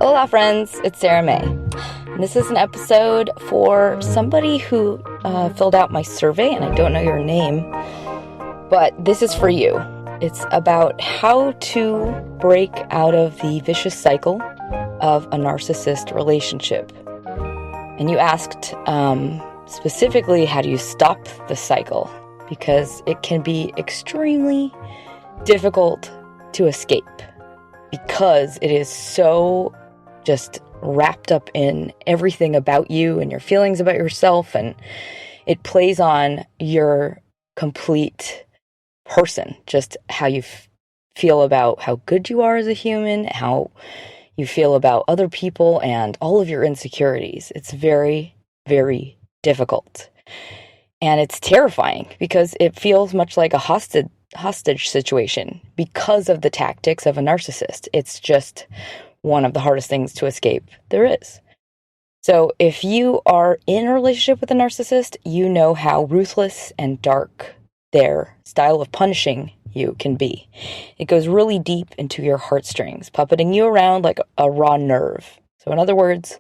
Hola friends, it's Sarah May. And this is an episode for somebody who filled out my survey, and I don't know your name, but this is for you. It's about how to break out of the vicious cycle of a narcissist relationship. And you asked specifically, how do you stop the cycle? Because it can be extremely difficult to escape because it is so just wrapped up in everything about you and your feelings about yourself, and it plays on your complete person, just how you feel about how good you are as a human, how you feel about other people, and all of your insecurities. It's very, very difficult. And it's terrifying because it feels much like a hostage situation because of the tactics of a narcissist. It's just one of the hardest things to escape there is. So if you are in a relationship with a narcissist, you know how ruthless and dark their style of punishing you can be. It goes really deep into your heartstrings, puppeting you around like a raw nerve. So in other words,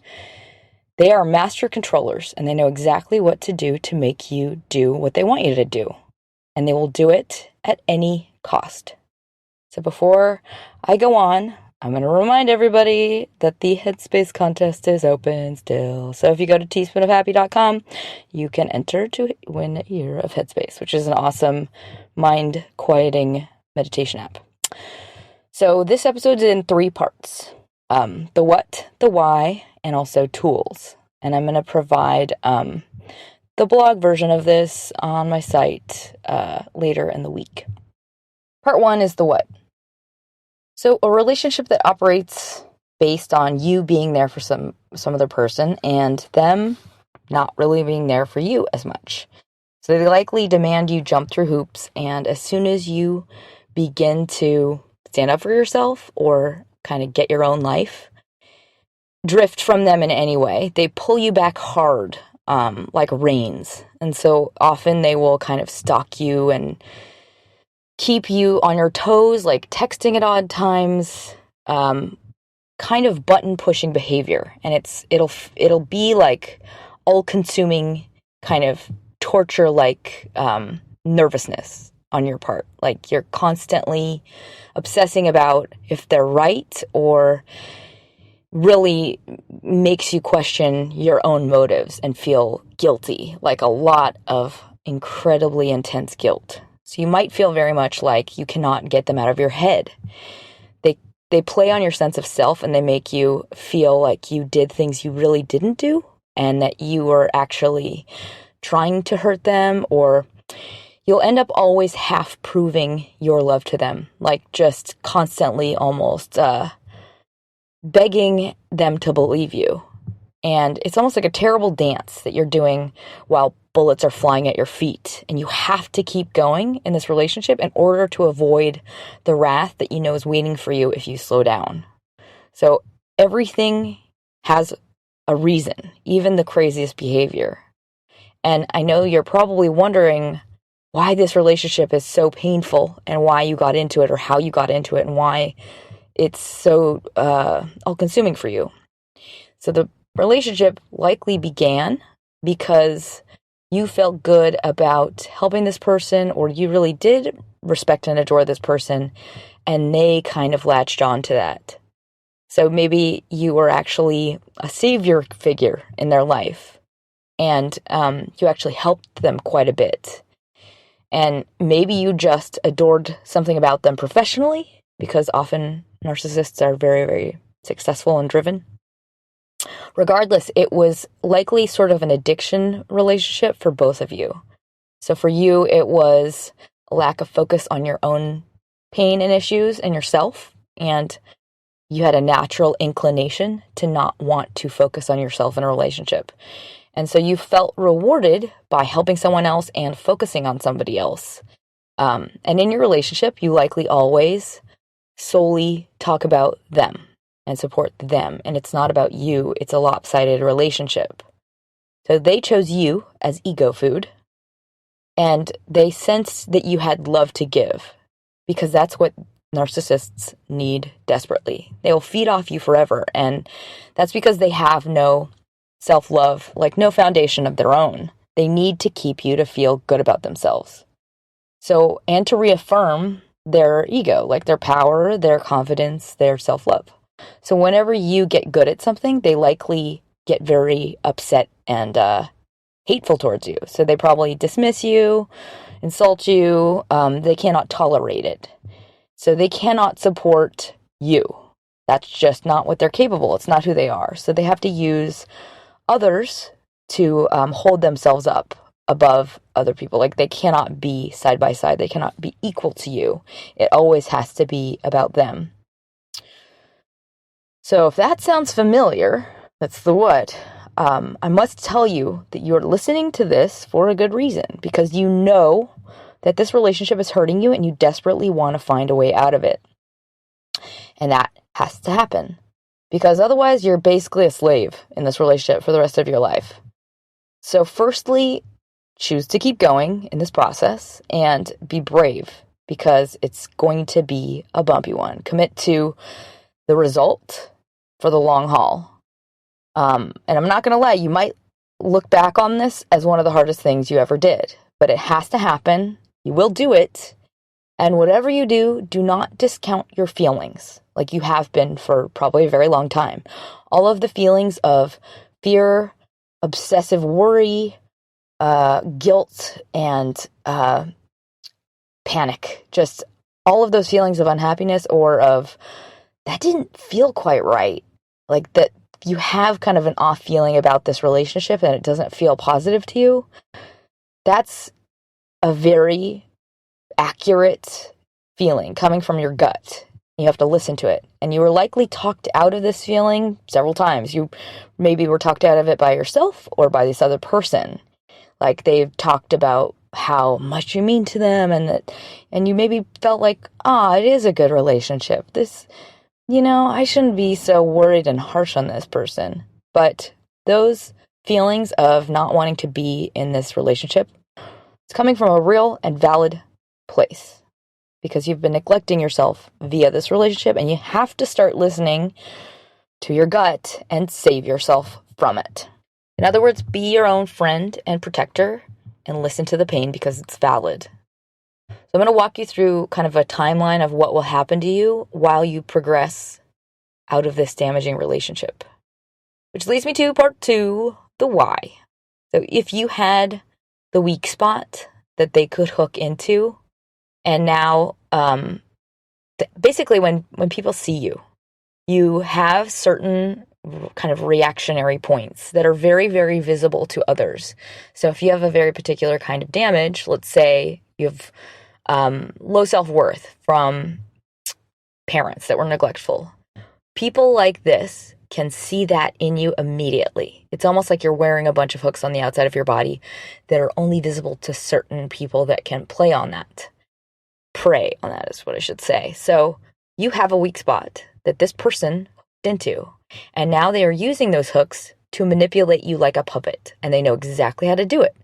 they are master controllers, and they know exactly what to do to make you do what they want you to do. And they will do it at any cost. So before I go on, I'm going to remind everybody that the Headspace contest is open still. So if you go to teaspoonofhappy.com, you can enter to win a year of Headspace, which is an awesome mind-quieting meditation app. So this episode is in 3 parts. The what, the why, and also tools. And I'm going to provide the blog version of this on my site later in the week. Part 1 is the what. So a relationship that operates based on you being there for some other person and them not really being there for you as much. So they likely demand you jump through hoops, and as soon as you begin to stand up for yourself or kind of get your own life, drift from them in any way, they pull you back hard, like reins. And so often they will kind of stalk you and keep you on your toes, like texting at odd times, kind of button-pushing behavior. And it'll be like all-consuming kind of torture-like nervousness on your part. Like you're constantly obsessing about if they're right, or really makes you question your own motives and feel guilty, like a lot of incredibly intense guilt. So you might feel very much like you cannot get them out of your head. They play on your sense of self, and they make you feel like you did things you really didn't do, and that you were actually trying to hurt them, or you'll end up always half proving your love to them, like just constantly almost begging them to believe you. And it's almost like a terrible dance that you're doing while bullets are flying at your feet. And you have to keep going in this relationship in order to avoid the wrath that you know is waiting for you if you slow down. So everything has a reason, even the craziest behavior. And I know you're probably wondering why this relationship is so painful, and why you got into it, or how you got into it, and why it's so all-consuming for you. So the relationship likely began because you felt good about helping this person, or you really did respect and adore this person, and they kind of latched on to that. So maybe you were actually a savior figure in their life, and you actually helped them quite a bit. And maybe you just adored something about them professionally, because often narcissists are very, very successful and driven. Regardless, it was likely sort of an addiction relationship for both of you. So for you, it was a lack of focus on your own pain and issues and yourself, and you had a natural inclination to not want to focus on yourself in a relationship. And so you felt rewarded by helping someone else and focusing on somebody else. And in your relationship, you likely always solely talk about them and support them. And it's not about you. It's a lopsided relationship. So they chose you as ego food, and they sensed that you had love to give, because that's what narcissists need desperately. They will feed off you forever, and that's because they have no self-love, like no foundation of their own. They need to keep you to feel good about themselves. So, and to reaffirm their ego, like their power, their confidence, their self-love. So whenever you get good at something, they likely get very upset and hateful towards you. So they probably dismiss you, insult you. They cannot tolerate it. So they cannot support you. That's just not what they're capable. It's not who they are. So they have to use others to hold themselves up above other people. Like, they cannot be side by side. They cannot be equal to you. It always has to be about them. So if that sounds familiar, that's the what. I must tell you that you're listening to this for a good reason, because you know that this relationship is hurting you and you desperately want to find a way out of it. And that has to happen, because otherwise you're basically a slave in this relationship for the rest of your life. So firstly, choose to keep going in this process and be brave, because it's going to be a bumpy one. Commit to the result for the long haul. And I'm not going to lie, you might look back on this as one of the hardest things you ever did, but it has to happen. You will do it. And whatever you do, do not discount your feelings, like you have been for probably a very long time. All of the feelings of fear, obsessive worry, guilt, and panic, just all of those feelings of unhappiness or of, that didn't feel quite right. Like that you have kind of an off feeling about this relationship and it doesn't feel positive to you. That's a very accurate feeling coming from your gut. You have to listen to it. And you were likely talked out of this feeling several times. You maybe were talked out of it by yourself or by this other person. Like, they've talked about how much you mean to them, and you maybe felt like, it is a good relationship. This, I shouldn't be so worried and harsh on this person. But those feelings of not wanting to be in this relationship, it's coming from a real and valid place, because you've been neglecting yourself via this relationship, and you have to start listening to your gut and save yourself from it. In other words, be your own friend and protector and listen to the pain, because it's valid. So I'm going to walk you through kind of a timeline of what will happen to you while you progress out of this damaging relationship. Which leads me to part 2, the why. So if you had the weak spot that they could hook into, and now basically when people see you, you have certain kind of reactionary points that are very, very visible to others. So if you have a very particular kind of damage, let's say you have low self-worth from parents that were neglectful, people like this can see that in you immediately. It's almost like you're wearing a bunch of hooks on the outside of your body that are only visible to certain people that can prey on that is what I should say. So you have a weak spot that this person hooked into, and now they are using those hooks to manipulate you like a puppet, and they know exactly how to do it.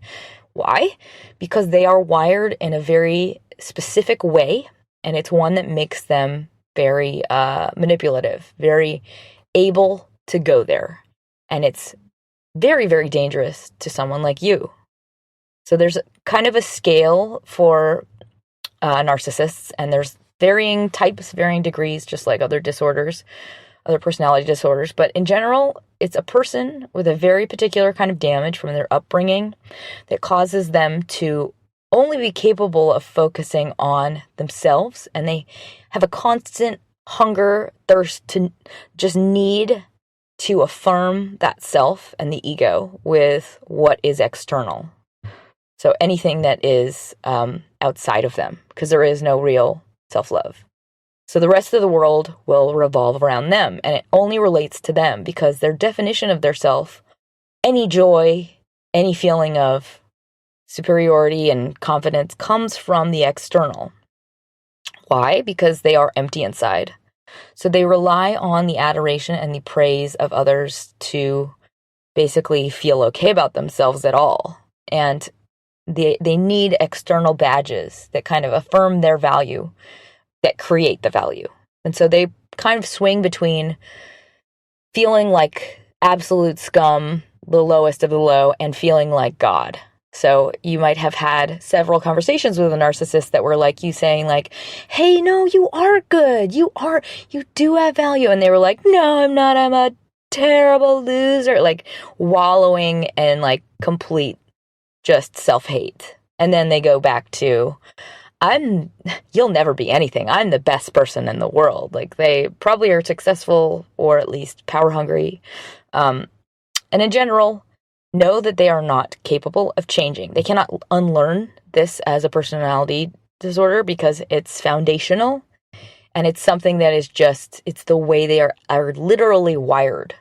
Why? Because they are wired in a very specific way, and it's one that makes them very manipulative, very able to go there. And it's very, very dangerous to someone like you. So there's kind of a scale for narcissists, and there's varying types, varying degrees, just like other disorders, other personality disorders. But in general, it's a person with a very particular kind of damage from their upbringing that causes them to only be capable of focusing on themselves, and they have a constant hunger, thirst to just need to affirm that self and the ego with what is external. So anything that is outside of them, because there is no real self-love. So the rest of the world will revolve around them, and it only relates to them, because their definition of their self, any joy, any feeling of superiority and confidence, comes from the external. Why? Because they are empty inside. So they rely on the adoration and the praise of others to basically feel okay about themselves at all. And they need external badges that kind of affirm their value, that create the value. And so they kind of swing between feeling like absolute scum, the lowest of the low, and feeling like God. So you might have had several conversations with a narcissist that were like you saying like, hey, no, you are good. You do have value. And they were like, no, I'm not. I'm a terrible loser. Like wallowing in like complete just self-hate. And then they go back to, you'll never be anything. I'm the best person in the world. Like they probably are successful or at least power hungry. And in general, know that they are not capable of changing. They cannot unlearn this as a personality disorder because it's foundational and it's something that is just, it's the way they are literally wired.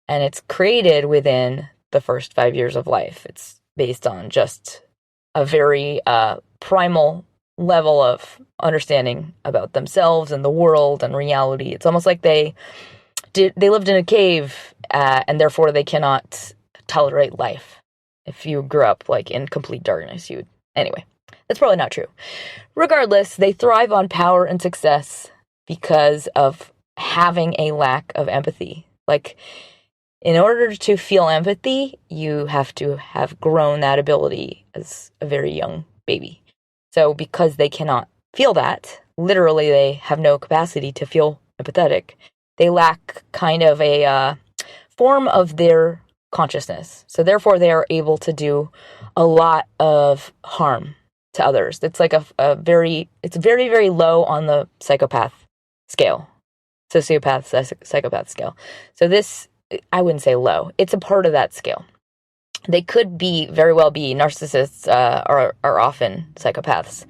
And it's created within the first 5 years of life. It's based on just a very primal level of understanding about themselves and the world and reality. It's almost like they lived in a cave and therefore they cannot tolerate life. If you grew up like in complete darkness, anyway, that's probably not true. Regardless, they thrive on power and success because of having a lack of empathy. Like in order to feel empathy, you have to have grown that ability as a very young baby. So because they cannot feel that, literally they have no capacity to feel empathetic. They lack kind of a form of their consciousness. So therefore they are able to do a lot of harm to others. It's like it's very, very low on the psychopath scale, psychopath scale. So this, I wouldn't say low. It's a part of that scale. They could very well be narcissists, are often psychopaths.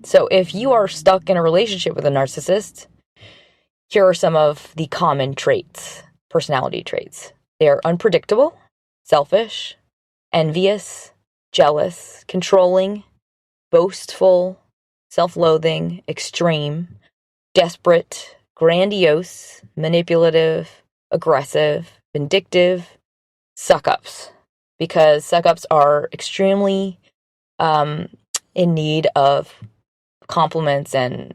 So if you are stuck in a relationship with a narcissist, here are some of the common traits, personality traits. They are unpredictable, selfish, envious, jealous, controlling, boastful, self-loathing, extreme, desperate, grandiose, manipulative, aggressive, vindictive, suck-ups. Because suck-ups are extremely in need of compliments and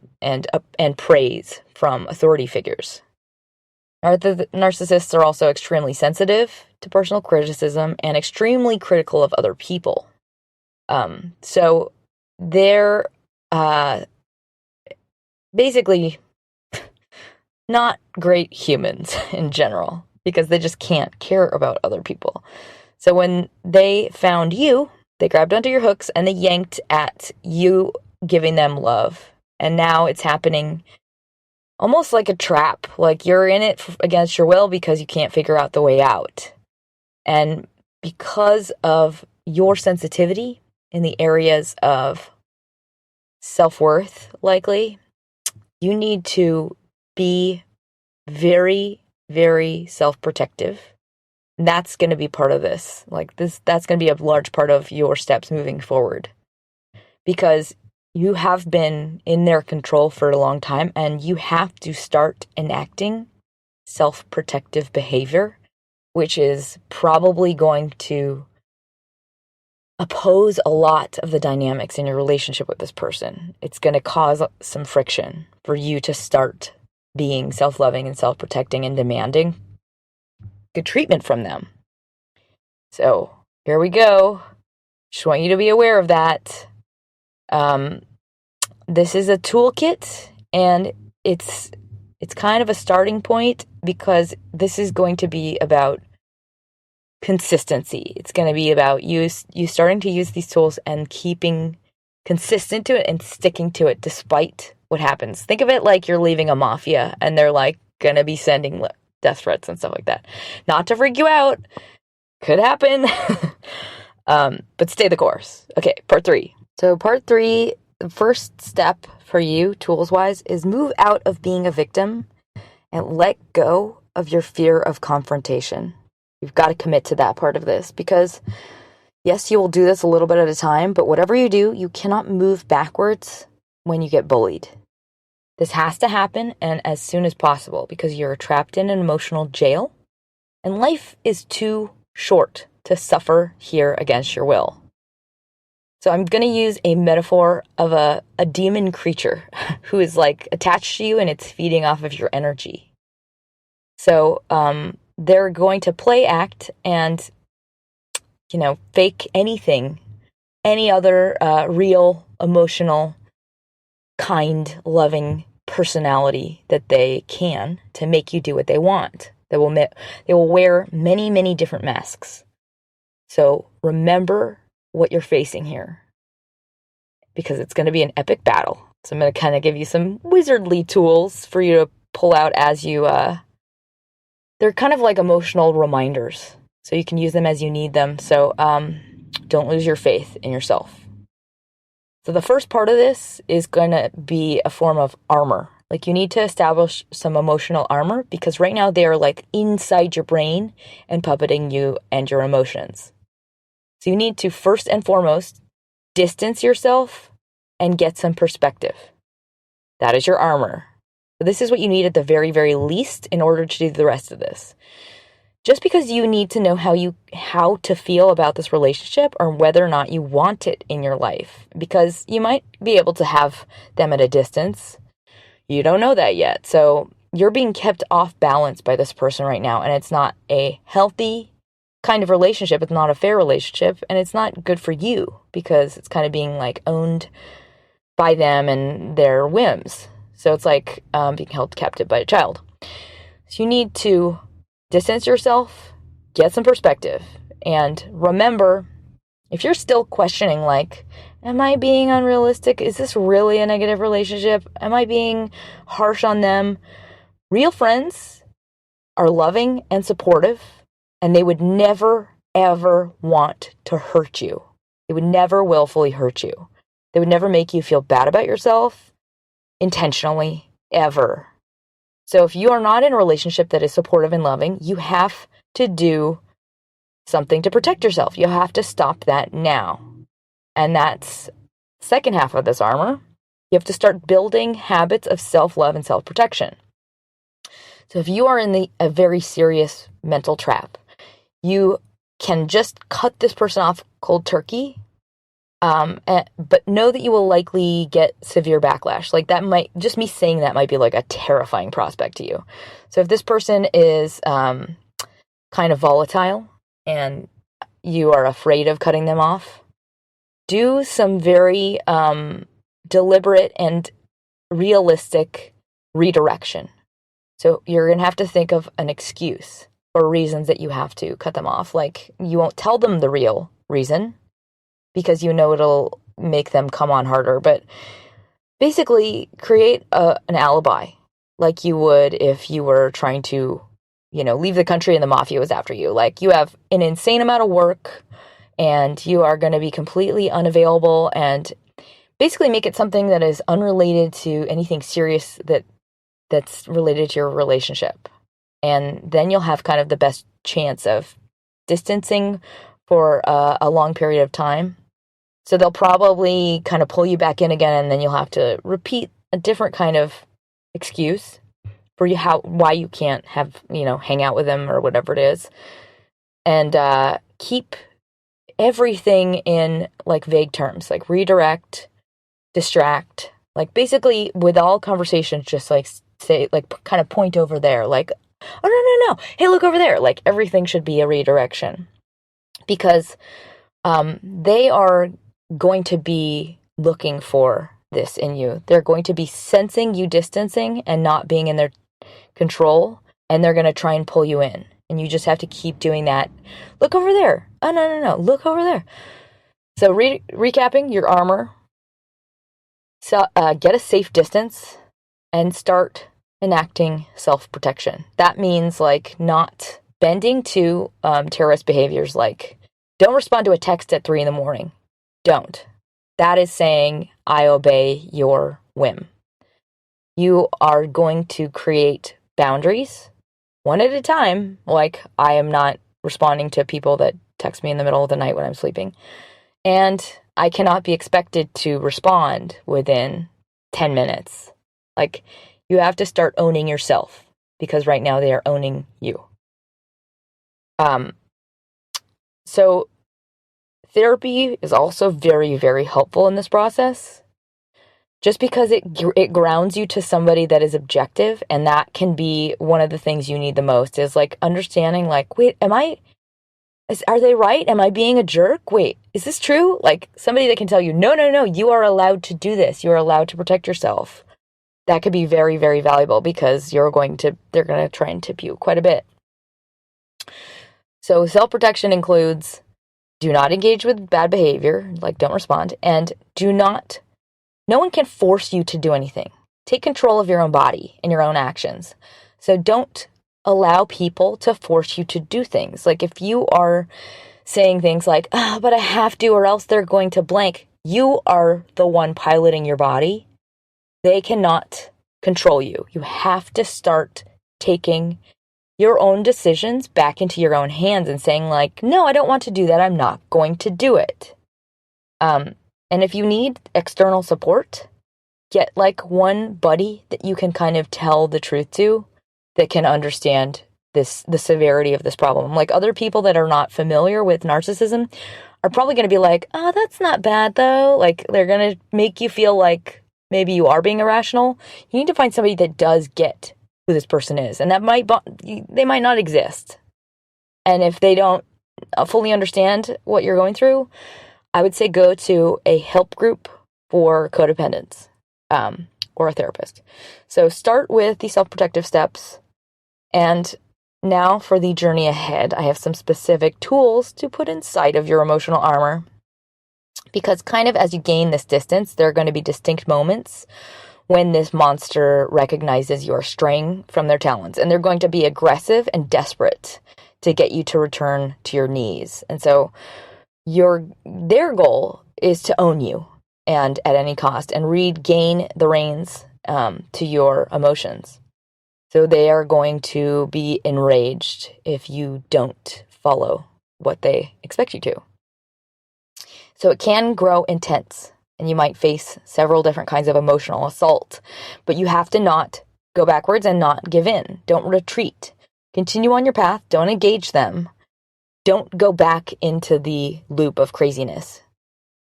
praise from authority figures. Narcissists are also extremely sensitive to personal criticism and extremely critical of other people. So they're basically not great humans in general because they just can't care about other people. So when they found you, they grabbed onto your hooks and they yanked at you giving them love. And now it's happening almost like a trap. Like you're in it against your will because you can't figure out the way out. And because of your sensitivity in the areas of self-worth, likely, you need to be very, very self-protective. That's going to be part of this. That's going to be a large part of your steps moving forward. Because you have been in their control for a long time and you have to start enacting self-protective behavior, which is probably going to oppose a lot of the dynamics in your relationship with this person. It's going to cause some friction for you to start being self-loving and self-protecting and demanding good treatment from them. So here we go. Just want you to be aware of that. This is a toolkit, and it's kind of a starting point because this is going to be about consistency. It's going to be about you starting to use these tools and keeping consistent to it and sticking to it despite what happens. Think of it like you're leaving a mafia and they're like going to be sending death threats and stuff like that. Not to freak you out. Could happen. But stay the course. Okay, part 3. So part 3, the first step for you, tools-wise, is move out of being a victim and let go of your fear of confrontation. You've got to commit to that part of this because, yes, you will do this a little bit at a time, but whatever you do, you cannot move backwards when you get bullied. This has to happen and as soon as possible because you're trapped in an emotional jail And life is too short to suffer here against your will. So I'm going to use a metaphor of a demon creature who is like attached to you and it's feeding off of your energy. So they're going to play act and, fake anything, any other real, emotional, kind, loving personality that they can to make you do what they want. They will wear many, many different masks. So remember what you're facing here, because it's going to be an epic battle. So I'm going to kind of give you some wizardly tools for you to pull out as you, they're kind of like emotional reminders. So you can use them as you need them. So don't lose your faith in yourself. So the first part of this is going to be a form of armor. Like you need to establish some emotional armor because right now they are like inside your brain and puppeting you and your emotions. So you need to first and foremost distance yourself and get some perspective. That is your armor. So this is what you need at the very, very least in order to do the rest of this. Just because you need to know how to feel about this relationship or whether or not you want it in your life, because you might be able to have them at a distance. You don't know that yet. So you're being kept off balance by this person right now, and it's not a healthy kind of relationship. It's not a fair relationship, and it's not good for you because it's kind of being like owned by them and their whims. So it's like being held captive by a child. So you need to distance yourself, get some perspective, and remember, if you're still questioning, like, am I being unrealistic? Is this really a negative relationship? Am I being harsh on them? Real friends are loving and supportive, and they would never, ever want to hurt you. They would never willfully hurt you. They would never make you feel bad about yourself intentionally, ever. So if you are not in a relationship that is supportive and loving, you have to do something to protect yourself. You have to stop that now. And that's the second half of this armor. You have to start building habits of self-love and self-protection. So if you are in a very serious mental trap, you can just cut this person off cold turkey, but know that you will likely get severe backlash. Like that might, just me saying that might be like a terrifying prospect to you. So if this person is kind of volatile and you are afraid of cutting them off, do some very deliberate and realistic redirection. So you're going to have to think of an excuse or reasons that you have to cut them off. Like you won't tell them the real reason because you know it'll make them come on harder. But basically create an alibi like you would if you were trying to, leave the country and the mafia was after you. Like you have an insane amount of work and you are going to be completely unavailable, and basically make it something that is unrelated to anything serious that's related to your relationship. And then you'll have kind of the best chance of distancing for a long period of time. So they'll probably kind of pull you back in again, and then you'll have to repeat a different kind of excuse for why you can't have, hang out with them or whatever it is. And keep everything in like vague terms, like redirect, distract, like basically with all conversations, just like say, like kind of point over there, like, oh, no. Hey, look over there. Like everything should be a redirection, because they are going to be looking for this in you. They're going to be sensing you distancing and not being in their control, and they're going to try and pull you in. And you just have to keep doing that. Look over there. Oh, no. Look over there. So recapping your armor. So get a safe distance and start enacting self-protection. That means like not bending to terrorist behaviors, like don't respond to a text at 3 a.m. Don't. That is saying, I obey your whim. You are going to create boundaries one at a time. Like I am not responding to people that text me in the middle of the night when I'm sleeping. And I cannot be expected to respond within 10 minutes. Like you have to start owning yourself, because right now they are owning you. Um, so therapy is also very, very helpful in this process. Just because it grounds you to somebody that is objective, and that can be one of the things you need the most, is like understanding, like, wait, are they right? Am I being a jerk? Wait, is this true? Like somebody that can tell you, no, no, no, you are allowed to do this. You are allowed to protect yourself. That could be very, very valuable, because they're going to try and tip you quite a bit. So self-protection includes do not engage with bad behavior, like don't respond, and no one can force you to do anything. Take control of your own body and your own actions. So don't allow people to force you to do things. Like if you are saying things like, but I have to or else they're going to blank, you are the one piloting your body. They cannot control you. You have to start taking your own decisions back into your own hands and saying like, no, I don't want to do that. I'm not going to do it. And if you need external support, get like one buddy that you can kind of tell the truth to that can understand the severity of this problem. Like other people that are not familiar with narcissism are probably going to be like, oh, that's not bad though. Like they're going to make you feel like maybe you are being irrational. You need to find somebody that does get who this person is. And they might not exist. And if they don't fully understand what you're going through, I would say go to a help group for codependents, or a therapist. So start with the self-protective steps. And now for the journey ahead, I have some specific tools to put inside of your emotional armor. Because kind of as you gain this distance, there are going to be distinct moments when this monster recognizes you're straying from their talons. And they're going to be aggressive and desperate to get you to return to your knees. And so their goal is to own you, and at any cost, and regain the reins to your emotions. So they are going to be enraged if you don't follow what they expect you to. So it can grow intense, and you might face several different kinds of emotional assault, but you have to not go backwards and not give in. Don't retreat. Continue on your path. Don't engage them. Don't go back into the loop of craziness.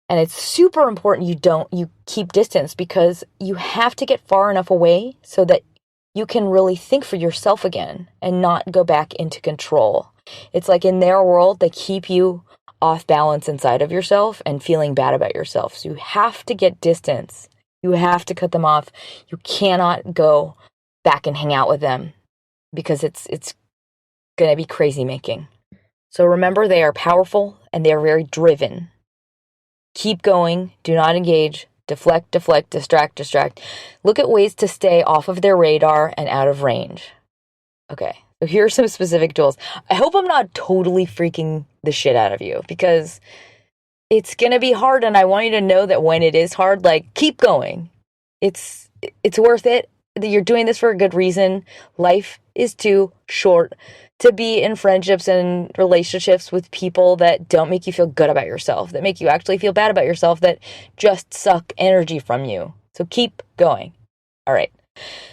And it's super important you keep distance, because you have to get far enough away so that you can really think for yourself again and not go back into control. It's like in their world, they keep you off balance inside of yourself and feeling bad about yourself. So you have to get distance. You have to cut them off. You cannot go back and hang out with them, because it's going to be crazy making. So remember, they are powerful and they are very driven. Keep going. Do not engage. Deflect, deflect, distract, distract. Look at ways to stay off of their radar and out of range. Okay, so here are some specific tools. I hope I'm not totally freaking the shit out of you, because it's going to be hard, and I want you to know that when it is hard, like, keep going. It's worth it. You're doing this for a good reason. Life is too short to be in friendships and relationships with people that don't make you feel good about yourself, that make you actually feel bad about yourself, that just suck energy from you. So keep going. All right.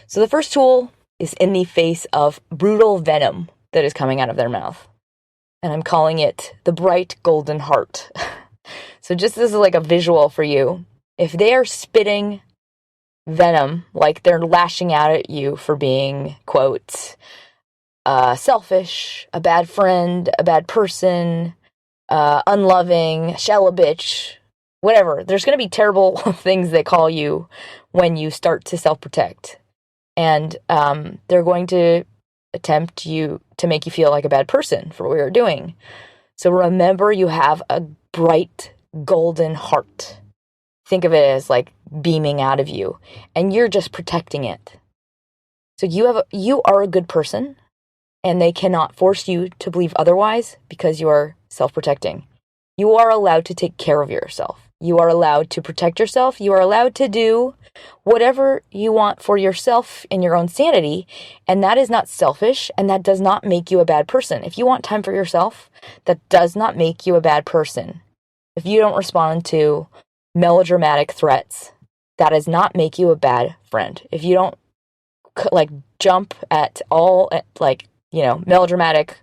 So the first tool is in the face of brutal venom that is coming out of their mouth. And I'm calling it the bright golden heart. So just this is like a visual for you. If they are spitting venom, like they're lashing out at you for being, quote, selfish, a bad friend, a bad person, unloving, shell a bitch, whatever. There's going to be terrible things they call you when you start to self-protect. And they're going to attempt to make you feel like a bad person for what you're doing. So remember, you have a bright golden heart. Think of it as like beaming out of you, and you're just protecting it. So you are a good person, and they cannot force you to believe otherwise, because you are self-protecting. You are allowed to take care of yourself. You are allowed to protect yourself. You are allowed to do whatever you want for yourself and your own sanity, and that is not selfish, and that does not make you a bad person. If you want time for yourself, that does not make you a bad person. If you don't respond to melodramatic threats, that does not make you a bad friend. If you don't like jump at all, like, you know, melodramatic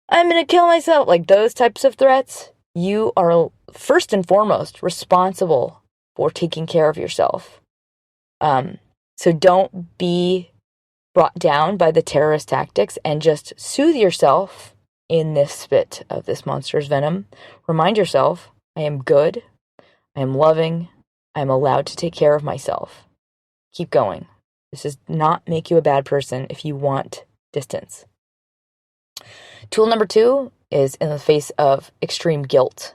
I'm going to kill myself. Like those types of threats, you are first and foremost responsible for taking care of yourself. So don't be brought down by the terrorist tactics and just soothe yourself in this spit of this monster's venom. Remind yourself, I am good. I am loving. I am allowed to take care of myself. Keep going. This does not make you a bad person if you want distance. Tool number 2 is in the face of extreme guilt.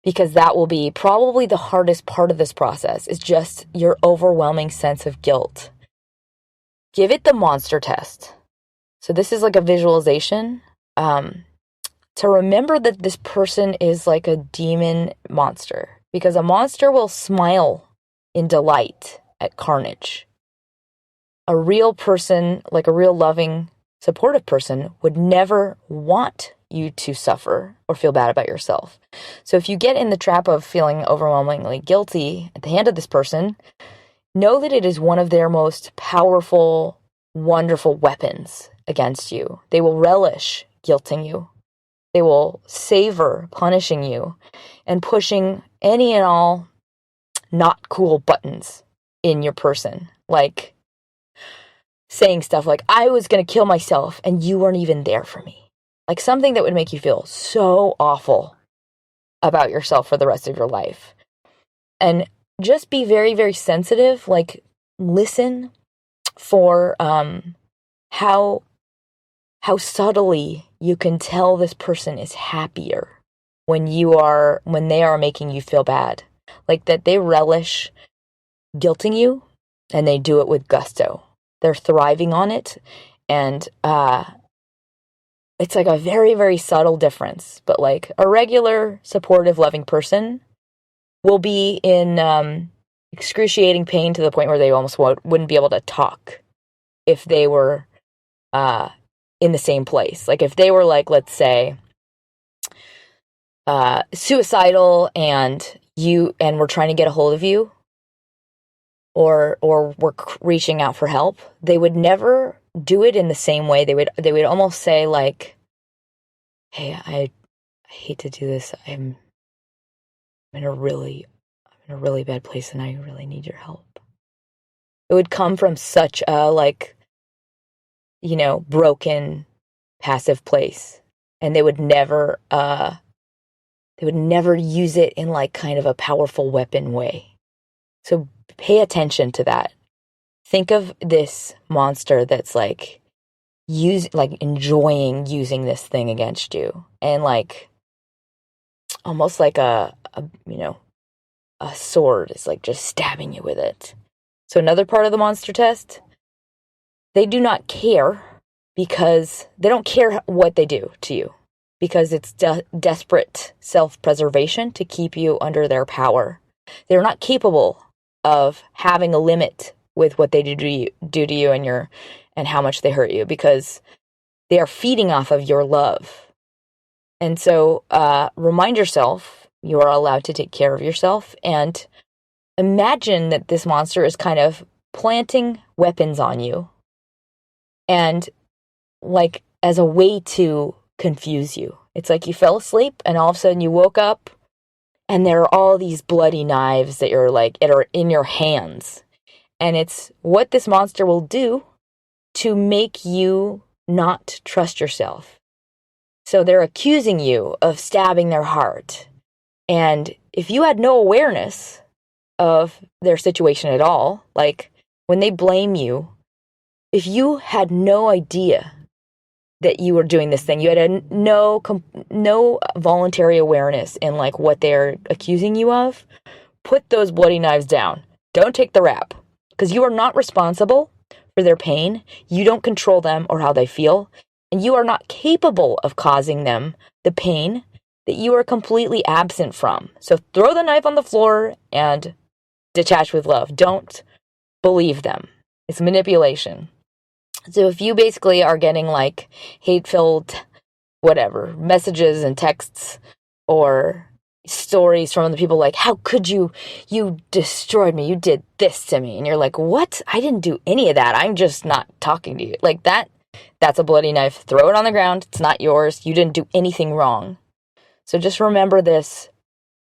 Because that will be probably the hardest part of this process, is just your overwhelming sense of guilt. Give it the monster test. So this is like a visualization to remember that this person is like a demon monster. Because a monster will smile in delight at carnage. A real person, like a real loving, supportive person, would never want you to suffer or feel bad about yourself. So if you get in the trap of feeling overwhelmingly guilty at the hand of this person, know that it is one of their most powerful, wonderful weapons against you. They will relish guilting you. They will savor punishing you and pushing any and all not cool buttons in your person. Like saying stuff like, I was going to kill myself and you weren't even there for me. Like something that would make you feel so awful about yourself for the rest of your life. And just be very, very sensitive. Like listen for how subtly you can tell this person is happier when they are making you feel bad. Like that they relish guilting you and they do it with gusto. They're thriving on it, and it's like a very, very subtle difference. But like a regular, supportive, loving person will be in excruciating pain to the point where they almost wouldn't be able to talk if they were in the same place. Like if they were like, let's say, suicidal and we're trying to get a hold of you, or we're reaching out for help, they would never do it in the same way. They would almost say like, hey, I hate to do this. I'm in a really bad place and I really need your help. It would come from such a broken, passive place. And they would never use it in like kind of a powerful weapon way. So pay attention to that. Think of this monster that's like enjoying using this thing against you, and like almost like a sword is like just stabbing you with it. So another part of the monster test, they do not care because they don't care what they do to you, because it's desperate self-preservation to keep you under their power. They're not capable of having a limit with what they do to you and how much they hurt you, because they are feeding off of your love. And so remind yourself you are allowed to take care of yourself, and imagine that this monster is kind of planting weapons on you, and like as a way to confuse you. It's like you fell asleep and all of a sudden you woke up and there are all these bloody knives that are in your hands. And it's what this monster will do to make you not trust yourself. So they're accusing you of stabbing their heart. And if you had no awareness of their situation at all, like when they blame you, if you had no idea that you were doing this thing, you had no voluntary awareness in like what they're accusing you of, put those bloody knives down. Don't take the rap, because you are not responsible for their pain. You don't control them or how they feel, and you are not capable of causing them the pain that you are completely absent from. So throw the knife on the floor and detach with love. Don't believe them. It's manipulation. So if you basically are getting like hate-filled, whatever, messages and texts or stories from other people like, how could you destroyed me, you did this to me. And you're like, what? I didn't do any of that. I'm just not talking to you. Like that That's a bloody knife. Throw it on the ground. It's not yours. You didn't do anything wrong. So just remember this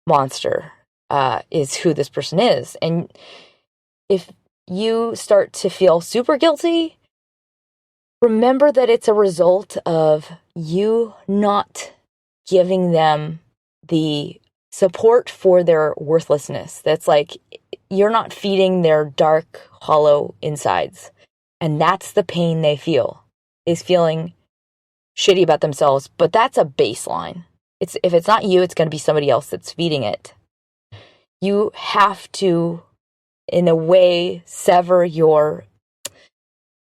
monster is who this person is. And if you start to feel super guilty, remember that it's a result of you not giving them the support for their worthlessness. That's like you're not feeding their dark, hollow insides. And that's the pain they feel, is feeling shitty about themselves. But that's a baseline. If it's not you, it's going to be somebody else that's feeding it. You have to, in a way, sever your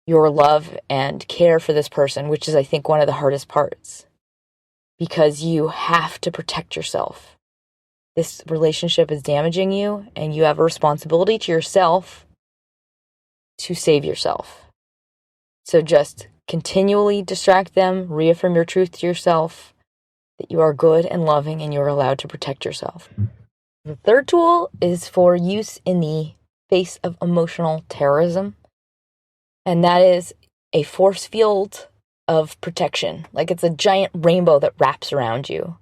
love and care for this person, which is, I think, one of the hardest parts, because you have to protect yourself. This relationship is damaging you, and you have a responsibility to yourself to save yourself. So just continually distract them, reaffirm your truth to yourself, that you are good and loving and you are allowed to protect yourself. The third tool is for use in the face of emotional terrorism. And that is a force field of protection. Like it's a giant rainbow that wraps around you.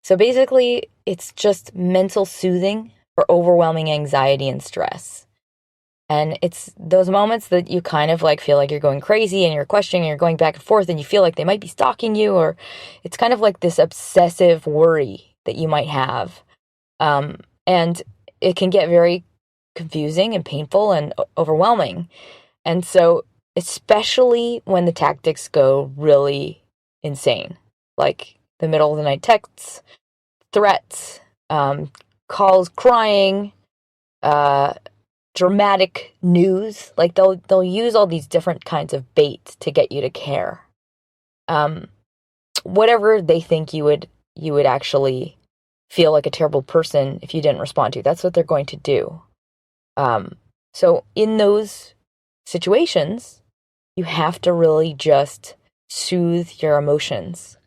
So basically, it's just mental soothing for overwhelming anxiety and stress. And it's those moments that you kind of like feel like you're going crazy and you're questioning and you're going back and forth and you feel like they might be stalking you, or it's kind of like this obsessive worry that you might have. And it can get very confusing and painful and overwhelming. And so, especially when the tactics go really insane, like the middle of the night texts, threats, calls crying, dramatic news, like they'll use all these different kinds of bait to get you to care. Whatever they think you would actually feel like a terrible person if you didn't respond to, that's what they're going to do. So in those situations, you have to really just soothe your emotions.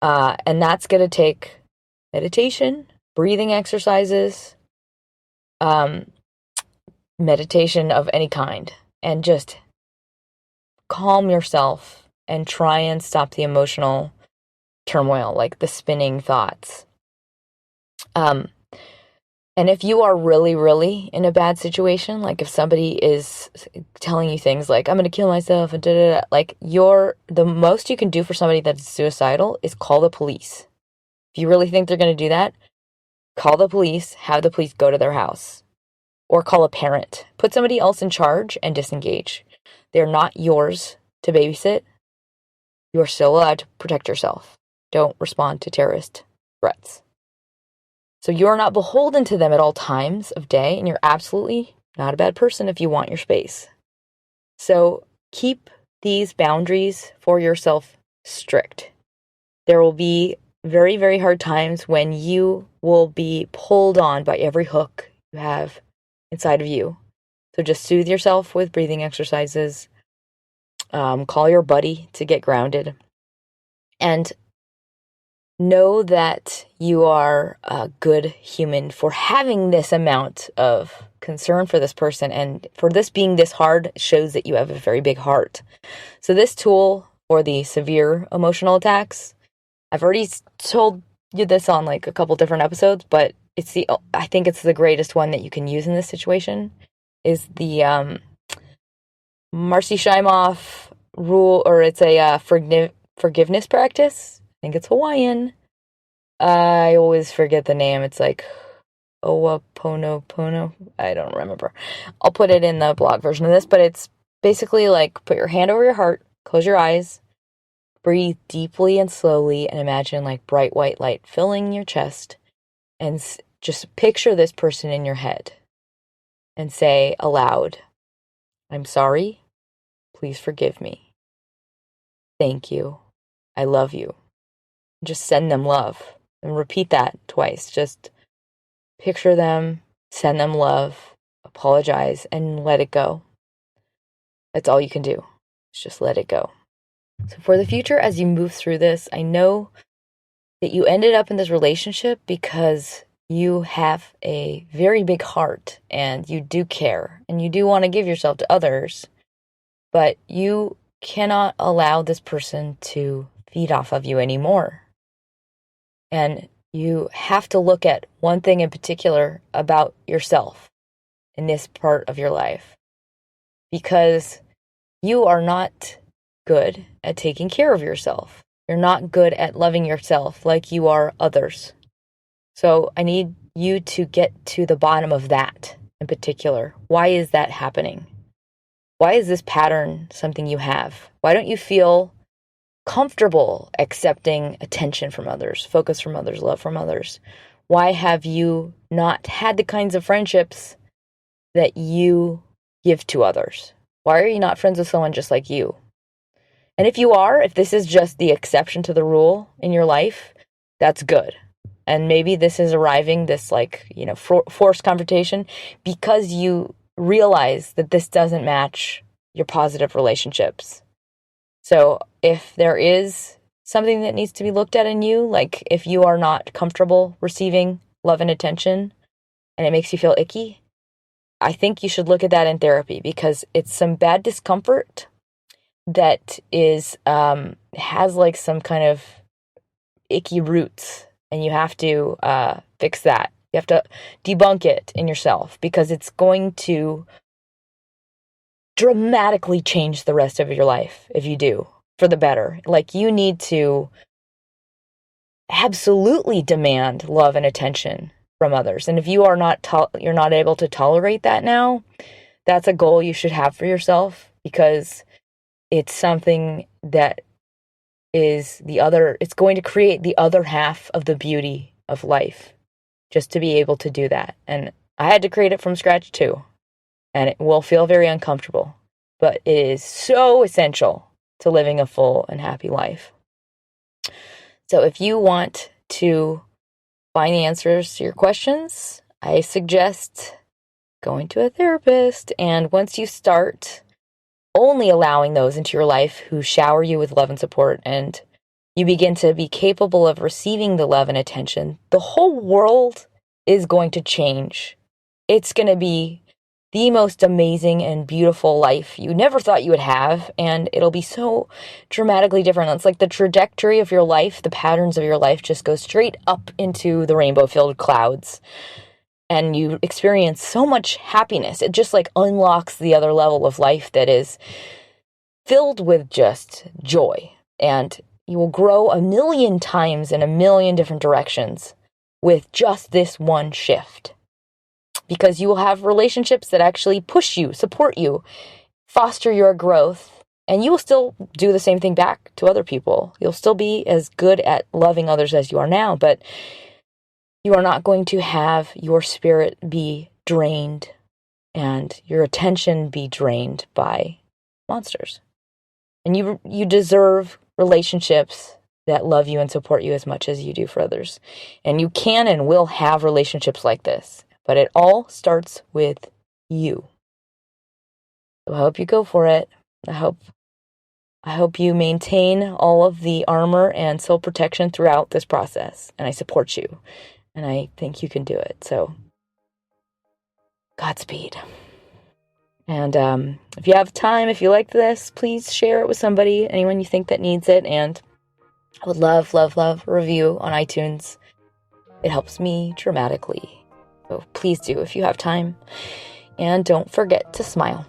And that's going to take meditation, breathing exercises, meditation of any kind, and just calm yourself and try and stop the emotional turmoil, like the spinning thoughts. And if you are really, really in a bad situation, like if somebody is telling you things like, I'm going to kill myself, and da-da-da, like the most you can do for somebody that's suicidal is call the police. If you really think they're going to do that, call the police, have the police go to their house, or call a parent. Put somebody else in charge and disengage. They're not yours to babysit. You are still allowed to protect yourself. Don't respond to terrorist threats. So you're not beholden to them at all times of day, and you're absolutely not a bad person if you want your space. So keep these boundaries for yourself strict. There will be very, very hard times when you will be pulled on by every hook you have inside of you. So just soothe yourself with breathing exercises. Call your buddy to get grounded. And know that you are a good human for having this amount of concern for this person, and for this being this hard shows that you have a very big heart. So this tool for the severe emotional attacks, I've already told you this on like a couple different episodes, but I think it's the greatest one that you can use in this situation, is the Marcy Shimoff rule, or it's a forgiveness practice. I think it's Hawaiian. I always forget the name. It's like Owaponopono. I don't remember. I'll put it in the blog version of this, but it's basically like put your hand over your heart, close your eyes, breathe deeply and slowly, and imagine like bright white light filling your chest, and just picture this person in your head and say aloud, I'm sorry. Please forgive me. Thank you. I love you. Just send them love. And repeat that twice. Just picture them, send them love, apologize, and let it go. That's all you can do. Just let it go. So for the future, as you move through this, I know that you ended up in this relationship because you have a very big heart and you do care and you do want to give yourself to others, but you cannot allow this person to feed off of you anymore. And you have to look at one thing in particular about yourself in this part of your life, because you are not good at taking care of yourself. You're not good at loving yourself like you are others. So I need you to get to the bottom of that in particular. Why is that happening? Why is this pattern something you have? Why don't you feel comfortable accepting attention from others, focus from others, love from others? Why have you not had the kinds of friendships that you give to others? Why are you not friends with someone just like you? And if you are, if this is just the exception to the rule in your life, that's good. And maybe this is arriving, this forced confrontation, because you realize that this doesn't match your positive relationships. So if there is something that needs to be looked at in you, like if you are not comfortable receiving love and attention and it makes you feel icky, I think you should look at that in therapy, because it's some bad discomfort that is has like some kind of icky roots, and you have to fix that. You have to debunk it in yourself, because it's going to dramatically change the rest of your life if you do, for the better. Like, you need to absolutely demand love and attention from others. And if you are you're not able to tolerate that now, that's a goal you should have for yourself, because it's something that is it's going to create the other half of the beauty of life, just to be able to do that. And I had to create it from scratch too. And it will feel very uncomfortable, but it is so essential to living a full and happy life. So if you want to find the answers to your questions, I suggest going to a therapist. And once you start only allowing those into your life who shower you with love and support, and you begin to be capable of receiving the love and attention, the whole world is going to change. It's going to be the most amazing and beautiful life you never thought you would have, and it'll be so dramatically different. It's like the trajectory of your life, the patterns of your life just go straight up into the rainbow-filled clouds, and you experience so much happiness. It just like unlocks the other level of life that is filled with just joy, and you will grow 1,000,000 times in 1,000,000 different directions with just this one shift. Because you will have relationships that actually push you, support you, foster your growth, and you will still do the same thing back to other people. You'll still be as good at loving others as you are now, but you are not going to have your spirit be drained and your attention be drained by monsters. And you deserve relationships that love you and support you as much as you do for others. And you can and will have relationships like this. But it all starts with you. So I hope you go for it. I hope you maintain all of the armor and self-protection throughout this process. And I support you. And I think you can do it. So, Godspeed. And if you have time, if you like this, please share it with somebody, anyone you think that needs it. And I would love, love, love a review on iTunes. It helps me dramatically. So please do if you have time. And don't forget to smile.